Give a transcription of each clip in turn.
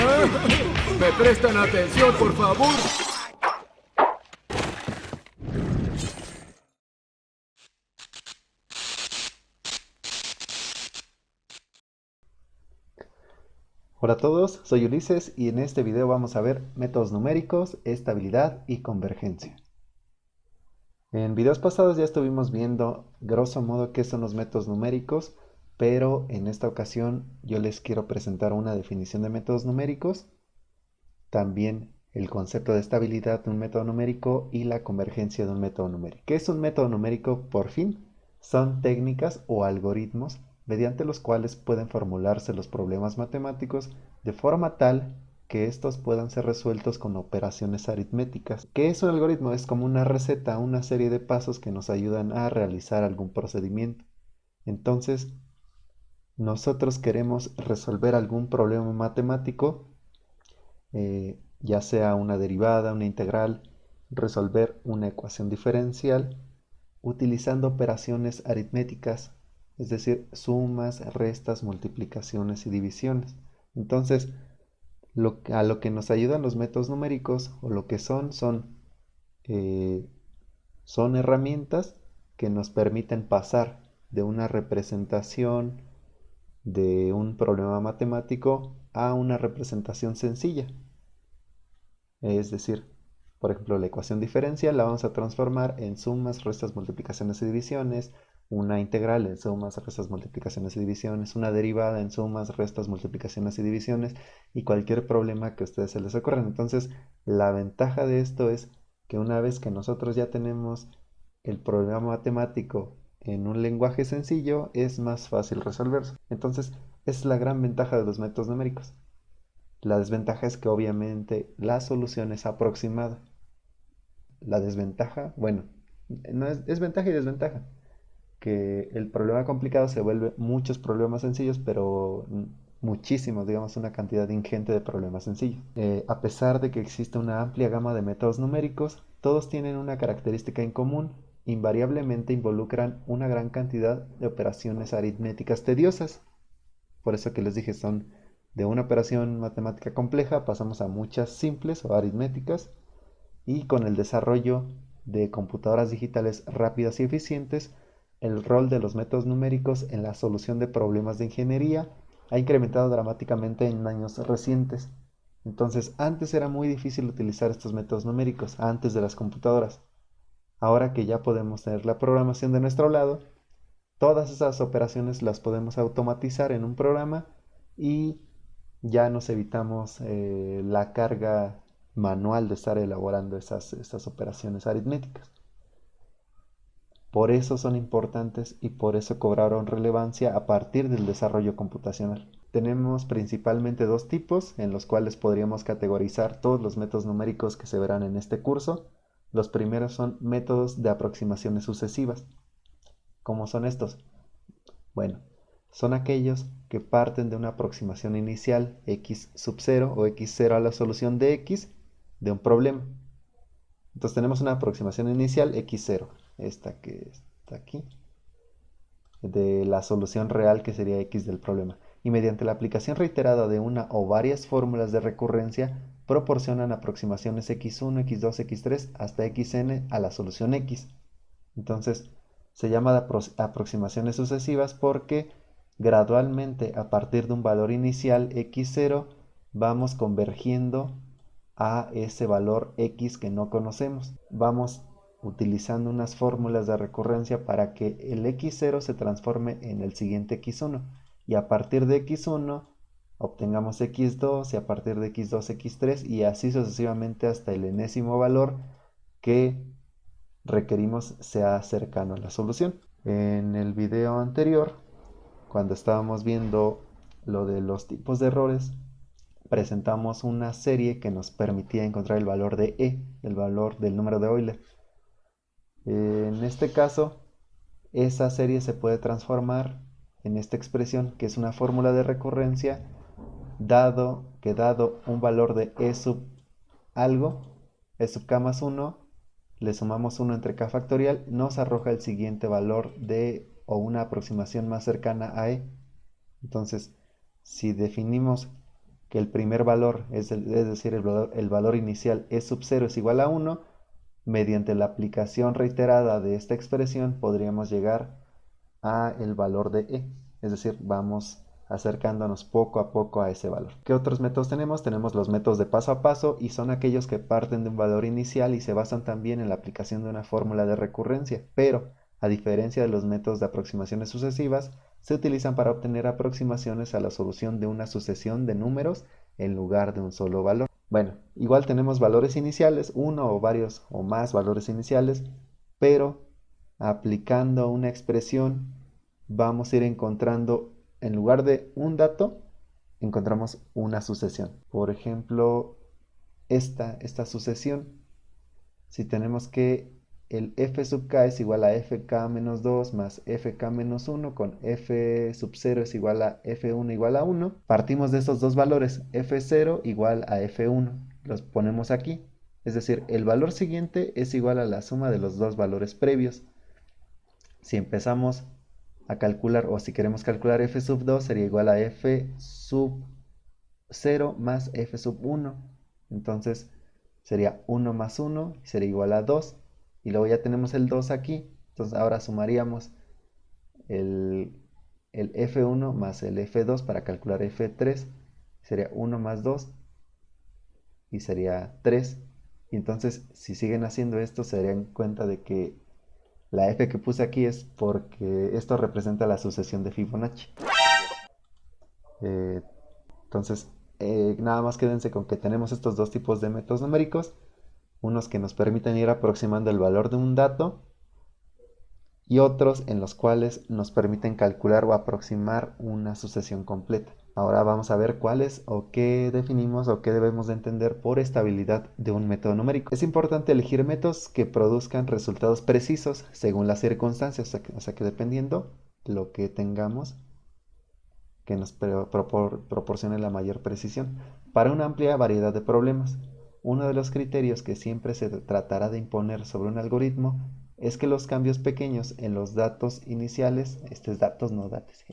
¿Me prestan atención, por favor? Hola a todos, soy Ulises y en este video vamos a ver métodos numéricos, estabilidad y convergencia. En videos pasados ya estuvimos viendo grosso modo qué son los métodos numéricos, pero en esta ocasión yo les quiero presentar una definición de métodos numéricos, también el concepto de estabilidad de un método numérico y la convergencia de un método numérico. ¿Qué es un método numérico? Por fin, son técnicas o algoritmos mediante los cuales pueden formularse los problemas matemáticos de forma tal que estos puedan ser resueltos con operaciones aritméticas. ¿Qué es un algoritmo? Es como una receta, una serie de pasos que nos ayudan a realizar algún procedimiento. Entonces, nosotros queremos resolver algún problema matemático, ya sea una derivada, una integral, resolver una ecuación diferencial utilizando operaciones aritméticas, es decir, sumas, restas, multiplicaciones y divisiones. Entonces, a lo que nos ayudan los métodos numéricos o lo que eh, son herramientas que nos permiten pasar de una representación de un problema matemático a una representación sencilla. Es decir, por ejemplo, la ecuación diferencial la vamos a transformar en sumas, restas, multiplicaciones y divisiones, una integral en sumas, restas, multiplicaciones y divisiones, una derivada en sumas, restas, multiplicaciones y divisiones, y cualquier problema que a ustedes se les ocurra. Entonces, la ventaja de esto es que una vez que nosotros ya tenemos el problema matemático en un lenguaje sencillo, es más fácil resolverlo. Entonces, es la gran ventaja de los métodos numéricos. La desventaja es que obviamente la solución es aproximada. La desventaja, bueno, no es ventaja y desventaja. Que el problema complicado se vuelve muchos problemas sencillos, pero muchísimos, digamos, una cantidad ingente de problemas sencillos. A pesar de que existe una amplia gama de métodos numéricos, todos tienen una característica en común. Invariablemente involucran una gran cantidad de operaciones aritméticas tediosas. Por eso que les dije, son de una operación matemática compleja, pasamos a muchas simples o aritméticas, y con el desarrollo de computadoras digitales rápidas y eficientes, el rol de los métodos numéricos en la solución de problemas de ingeniería ha incrementado dramáticamente en años recientes. Entonces, antes era muy difícil utilizar estos métodos numéricos, antes de las computadoras. Ahora que ya podemos tener la programación de nuestro lado, todas esas operaciones las podemos automatizar en un programa y ya nos evitamos la carga manual de estar elaborando esas operaciones aritméticas. Por eso son importantes y por eso cobraron relevancia a partir del desarrollo computacional. Tenemos principalmente dos tipos en los cuales podríamos categorizar todos los métodos numéricos que se verán en este curso. Los primeros son métodos de aproximaciones sucesivas. ¿Cómo son estos? Bueno, son aquellos que parten de una aproximación inicial x sub 0 o x0 a la solución de x de un problema. Entonces tenemos una aproximación inicial x0, esta que está aquí, de la solución real que sería x del problema. Y mediante la aplicación reiterada de una o varias fórmulas de recurrencia, proporcionan aproximaciones x1, x2, x3 hasta xn a la solución x. Entonces, se llama de aproximaciones sucesivas porque gradualmente a partir de un valor inicial x0 vamos convergiendo a ese valor x que no conocemos. Vamos utilizando unas fórmulas de recurrencia para que el x0 se transforme en el siguiente x1 y a partir de x1 obtengamos x2 y a partir de x2 x3 y así sucesivamente hasta el enésimo valor que requerimos sea cercano a la solución. En el video anterior, cuando estábamos viendo lo de los tipos de errores, presentamos una serie que nos permitía encontrar el valor de E, el valor del número de Euler. En este caso, esa serie se puede transformar en esta expresión, que es una fórmula de recurrencia, dado un valor de E sub algo, E sub k más 1, le sumamos 1 entre k factorial, nos arroja el siguiente valor de o una aproximación más cercana a E. Entonces, si definimos que el primer valor, es decir, el valor inicial e sub 0 es igual a 1, mediante la aplicación reiterada de esta expresión podríamos llegar a el valor de e. Es decir, vamos acercándonos poco a poco a ese valor. ¿Qué otros métodos tenemos? Tenemos los métodos de paso a paso y son aquellos que parten de un valor inicial y se basan también en la aplicación de una fórmula de recurrencia, pero a diferencia de los métodos de aproximaciones sucesivas, se utilizan para obtener aproximaciones a la solución de una sucesión de números en lugar de un solo valor. Bueno, igual tenemos valores iniciales, uno o varios o más valores iniciales, pero aplicando una expresión vamos a ir encontrando, en lugar de un dato, encontramos una sucesión. Por ejemplo, esta sucesión, si tenemos que el f sub k es igual a fk menos 2 más fk menos 1 con f sub 0 es igual a f1 igual a 1, partimos de estos dos valores, f0 igual a f1, los ponemos aquí. Es decir, el valor siguiente es igual a la suma de los dos valores previos. Si empezamos a calcular, o si queremos calcular f sub 2, sería igual a f sub 0 más f sub 1. Entonces sería 1 más 1 y sería igual a 2. Y luego ya tenemos el 2 aquí. Entonces ahora sumaríamos el, el f1 más el f2 para calcular f3. Sería 1 más 2 y sería 3. Y entonces si siguen haciendo esto se darían cuenta de que la F que puse aquí es porque esto representa la sucesión de Fibonacci. Eh, entonces, nada más quédense con que tenemos estos dos tipos de métodos numéricos. Unos que nos permiten ir aproximando el valor de un dato y otros en los cuales nos permiten calcular o aproximar una sucesión completa. Ahora vamos a ver cuáles o qué definimos o qué debemos de entender por estabilidad de un método numérico. Es importante elegir métodos que produzcan resultados precisos según las circunstancias, o sea que dependiendo lo que tengamos, que nos proporcione la mayor precisión para una amplia variedad de problemas. Uno de los criterios que siempre se tratará de imponer sobre un algoritmo es que los cambios pequeños en los datos iniciales, estos datos no datos,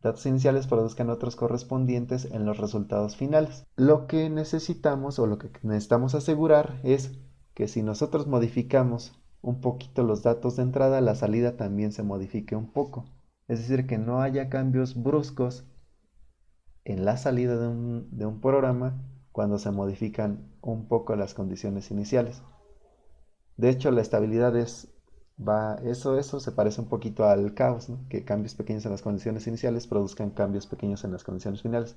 datos iniciales produzcan otros correspondientes en los resultados finales. Lo que necesitamos o lo que necesitamos asegurar es que si nosotros modificamos un poquito los datos de entrada, la salida también se modifique un poco. Es decir, que no haya cambios bruscos en la salida de un programa cuando se modifican un poco las condiciones iniciales. De hecho, la estabilidad eso se parece un poquito al caos, ¿no? Que cambios pequeños en las condiciones iniciales produzcan cambios pequeños en las condiciones finales.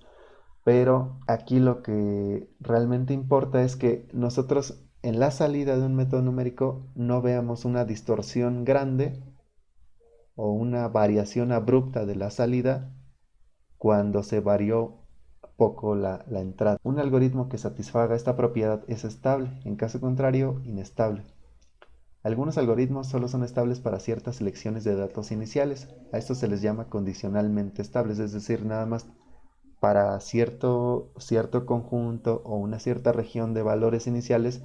Pero aquí lo que realmente importa es que nosotros en la salida de un método numérico no veamos una distorsión grande o una variación abrupta de la salida cuando se varió poco la entrada. Un algoritmo que satisfaga esta propiedad es estable, en caso contrario, inestable. Algunos algoritmos solo son estables para ciertas selecciones de datos iniciales. A esto se les llama condicionalmente estables, es decir, nada más para cierto conjunto o una cierta región de valores iniciales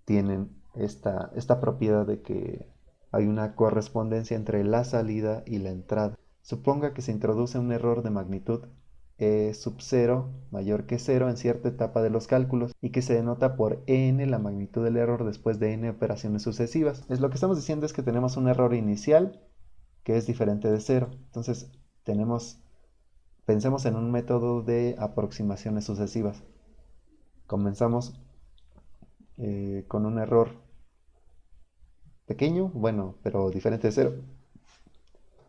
tienen esta propiedad de que hay una correspondencia entre la salida y la entrada. Suponga que se introduce un error de magnitud e sub 0 mayor que 0 en cierta etapa de los cálculos y que se denota por n la magnitud del error después de n operaciones sucesivas. Lo que estamos diciendo es que tenemos un error inicial que es diferente de 0. Entonces pensemos en un método de aproximaciones sucesivas. Comenzamos con un error pequeño, bueno, pero diferente de 0.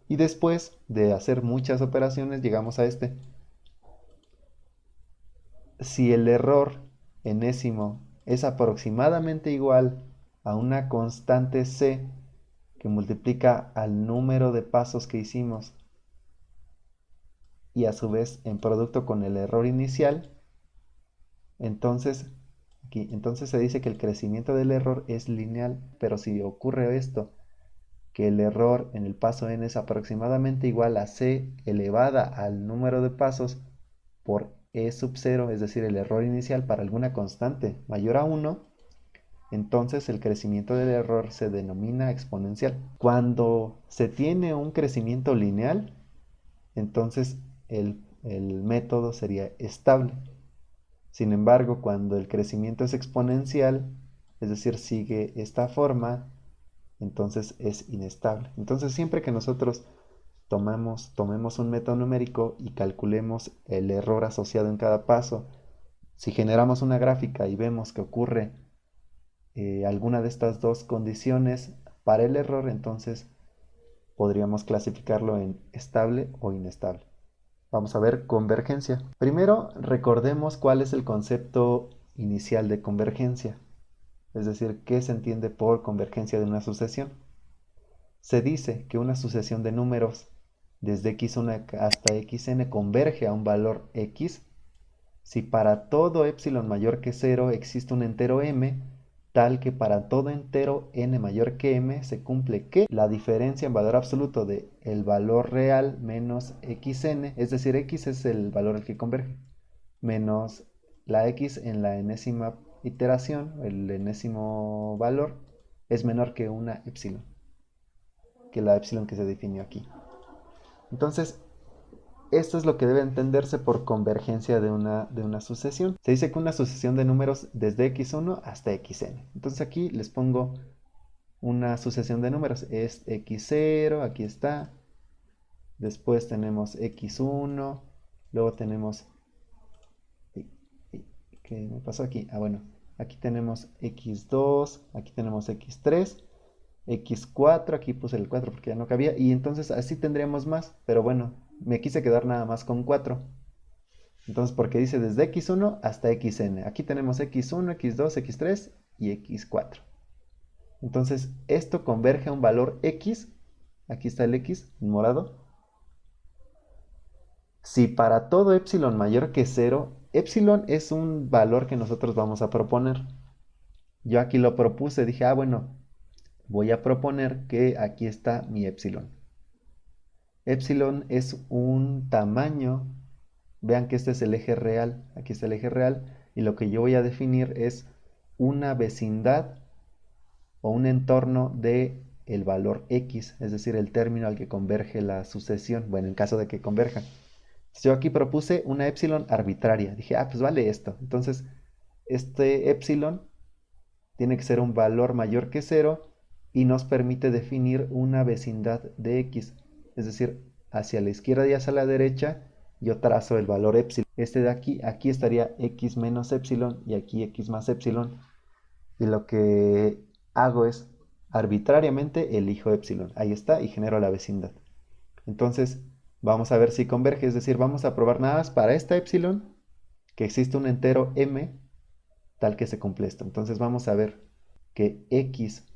Y después de hacer muchas operaciones llegamos a este. Si el error enésimo es aproximadamente igual a una constante c que multiplica al número de pasos que hicimos y a su vez en producto con el error inicial, entonces se dice que el crecimiento del error es lineal. Pero si ocurre esto, que el error en el paso n es aproximadamente igual a c elevada al número de pasos por e sub 0, es decir, el error inicial para alguna constante mayor a 1, entonces el crecimiento del error se denomina exponencial. Cuando se tiene un crecimiento lineal, entonces el método sería estable. Sin embargo, cuando el crecimiento es exponencial, es decir, sigue esta forma, entonces es inestable. Entonces, siempre que nosotros tomemos un método numérico y calculemos el error asociado en cada paso, si generamos una gráfica y vemos que ocurre alguna de estas dos condiciones para el error, entonces podríamos clasificarlo en estable o inestable. Vamos a ver convergencia. Primero, recordemos cuál es el concepto inicial de convergencia, es decir, qué se entiende por convergencia de una sucesión. Se dice que una sucesión de números desde x1 hasta xn converge a un valor x si para todo epsilon mayor que 0 existe un entero m, tal que para todo entero n mayor que m se cumple que la diferencia en valor absoluto de el valor real menos xn, es decir, x es el valor al que converge, menos la x en la enésima iteración, el enésimo valor, es menor que una epsilon, que la epsilon que se definió aquí. Entonces, esto es lo que debe entenderse por convergencia de una sucesión. Se dice que una sucesión de números desde x1 hasta xn. Entonces aquí les pongo una sucesión de números. Es x0, aquí está. Después tenemos x1. Luego tenemos... ¿Qué me pasó aquí? Ah, bueno. Aquí tenemos x2. Aquí tenemos x3. x4, aquí puse el 4 porque ya no cabía, y entonces así tendríamos más, pero bueno, me quise quedar nada más con 4. Entonces, porque dice desde x1 hasta xn. Aquí tenemos x1, x2, x3 y x4. Entonces, esto converge a un valor x. Aquí está el x en morado. Si para todo epsilon mayor que 0, epsilon es un valor que nosotros vamos a proponer. Yo aquí lo propuse, dije, bueno, voy a proponer que aquí está mi epsilon. Epsilon es un tamaño. Vean que este es el eje real, aquí está el eje real, y lo que yo voy a definir es una vecindad o un entorno de el valor x, es decir, el término al que converge la sucesión, bueno, en caso de que converja. Yo aquí propuse una epsilon arbitraria, dije, pues vale esto, entonces este epsilon tiene que ser un valor mayor que 0 y nos permite definir una vecindad de x, es decir, hacia la izquierda y hacia la derecha yo trazo el valor epsilon. Este de aquí estaría x menos epsilon y aquí x más epsilon. Y lo que hago es arbitrariamente elijo epsilon. Ahí está y genero la vecindad. Entonces vamos a ver si converge, es decir, vamos a probar nada más para esta epsilon que existe un entero m tal que se cumple esto. Entonces vamos a ver que x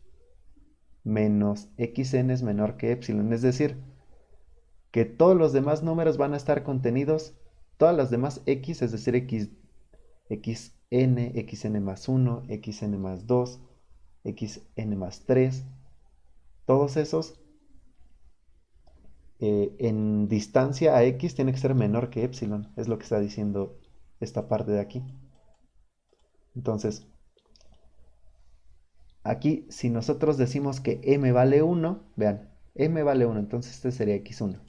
menos xn es menor que epsilon, es decir, que todos los demás números van a estar contenidos, todas las demás x, es decir, xn, xn más 1, xn más 2, xn más 3, todos esos en distancia a x tiene que ser menor que epsilon, es lo que está diciendo esta parte de aquí. Entonces, aquí si nosotros decimos que m vale 1, vean, m vale 1, entonces este sería x1.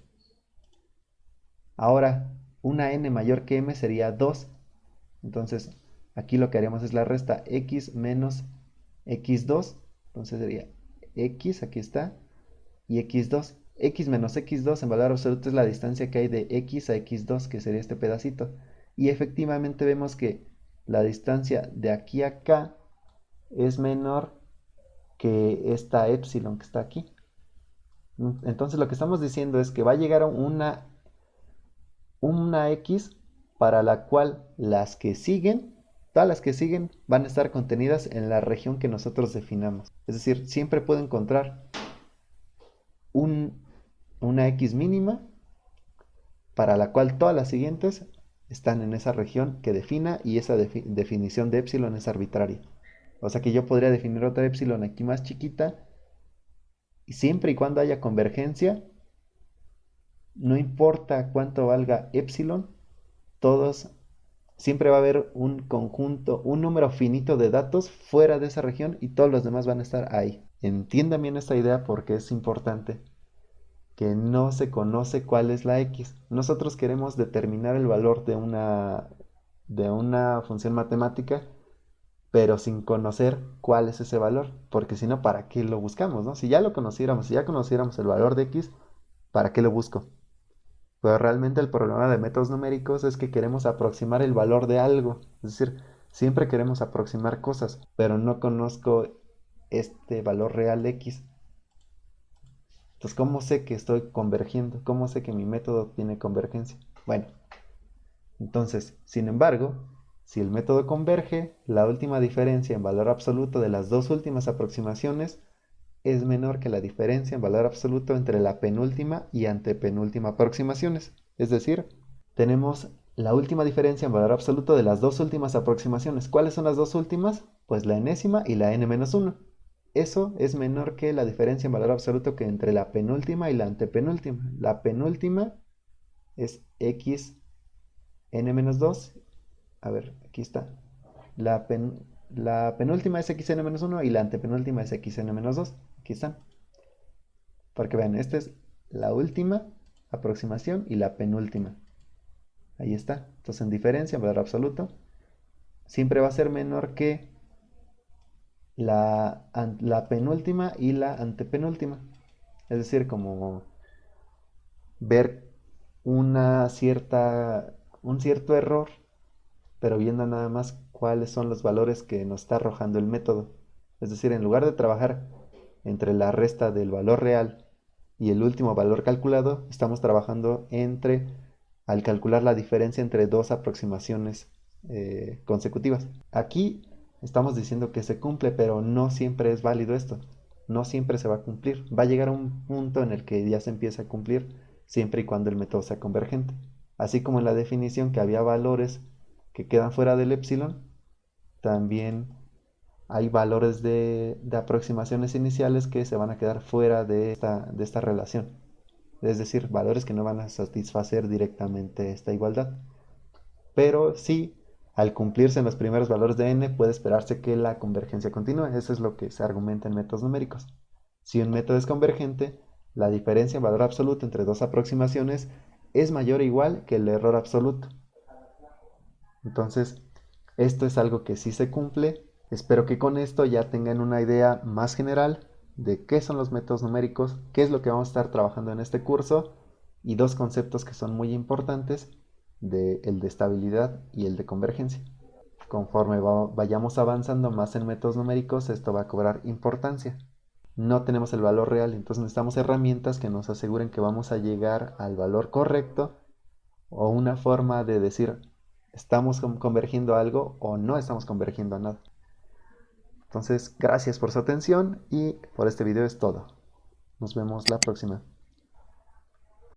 Ahora, una n mayor que m sería 2. Entonces, aquí lo que haremos es la resta x menos x2. Entonces sería x, aquí está, y x2. X menos x2 en valor absoluto es la distancia que hay de x a x2, que sería este pedacito. Y efectivamente vemos que la distancia de aquí a acá es menor que esta epsilon que está aquí. Entonces lo que estamos diciendo es que va a llegar a una x para la cual las que siguen, todas las que siguen van a estar contenidas en la región que nosotros definamos. Es decir, siempre puedo encontrar una x mínima para la cual todas las siguientes están en esa región que defina, y esa definición de epsilon es arbitraria. O sea que yo podría definir otra epsilon aquí más chiquita, y siempre y cuando haya convergencia, no importa cuánto valga epsilon, todos, siempre va a haber un conjunto, un número finito de datos fuera de esa región y todos los demás van a estar ahí. Entiendan bien esta idea porque es importante. que no se conoce cuál es la x. Nosotros queremos determinar el valor de una función matemática, pero sin conocer cuál es ese valor, porque si no, ¿para qué lo buscamos, no? Si ya lo conociéramos, si ya conociéramos el valor de x, ¿para qué lo busco? Pero realmente el problema de métodos numéricos es que queremos aproximar el valor de algo. Es decir, siempre queremos aproximar cosas, pero no conozco este valor real x. Entonces, ¿cómo sé que estoy convergiendo? ¿Cómo sé que mi método tiene convergencia? Bueno, entonces, sin embargo, si el método converge, la última diferencia en valor absoluto de las dos últimas aproximaciones es menor que la diferencia en valor absoluto entre la penúltima y antepenúltima aproximaciones. Es decir, tenemos la última diferencia en valor absoluto de las dos últimas aproximaciones. ¿Cuáles son las dos últimas? Pues la enésima y la n-1. Eso es menor que la diferencia en valor absoluto que entre la penúltima y la antepenúltima. La penúltima es x n-2. A ver, aquí está. La penúltima es xn-1 y la antepenúltima es xn-2. Aquí están. Porque vean, esta es la última aproximación y la penúltima. Ahí está. Entonces en diferencia, en valor absoluto, siempre va a ser menor que la penúltima y la antepenúltima. Es decir, como ver un cierto error, pero viendo nada más cuáles son los valores que nos está arrojando el método. Es decir, en lugar de trabajar entre la resta del valor real y el último valor calculado, estamos trabajando al calcular la diferencia entre dos aproximaciones consecutivas. Aquí estamos diciendo que se cumple, pero no siempre es válido esto. No siempre se va a cumplir. Va a llegar un punto en el que ya se empieza a cumplir siempre y cuando el método sea convergente. Así como en la definición que había valores que quedan fuera del epsilon, también hay valores de aproximaciones iniciales que se van a quedar fuera de esta relación. Es decir, valores que no van a satisfacer directamente esta igualdad. Pero sí, al cumplirse en los primeros valores de n, puede esperarse que la convergencia continúe. Eso es lo que se argumenta en métodos numéricos. Si un método es convergente, la diferencia en valor absoluto entre dos aproximaciones es mayor o igual que el error absoluto. Entonces, esto es algo que sí se cumple. Espero que con esto ya tengan una idea más general de qué son los métodos numéricos, qué es lo que vamos a estar trabajando en este curso y dos conceptos que son muy importantes, el de estabilidad y el de convergencia. Conforme vayamos avanzando más en métodos numéricos, esto va a cobrar importancia. No tenemos el valor real, entonces necesitamos herramientas que nos aseguren que vamos a llegar al valor correcto o una forma de decir estamos convergiendo a algo o no estamos convergiendo a nada. Entonces, gracias por su atención y por este video es todo. Nos vemos la próxima.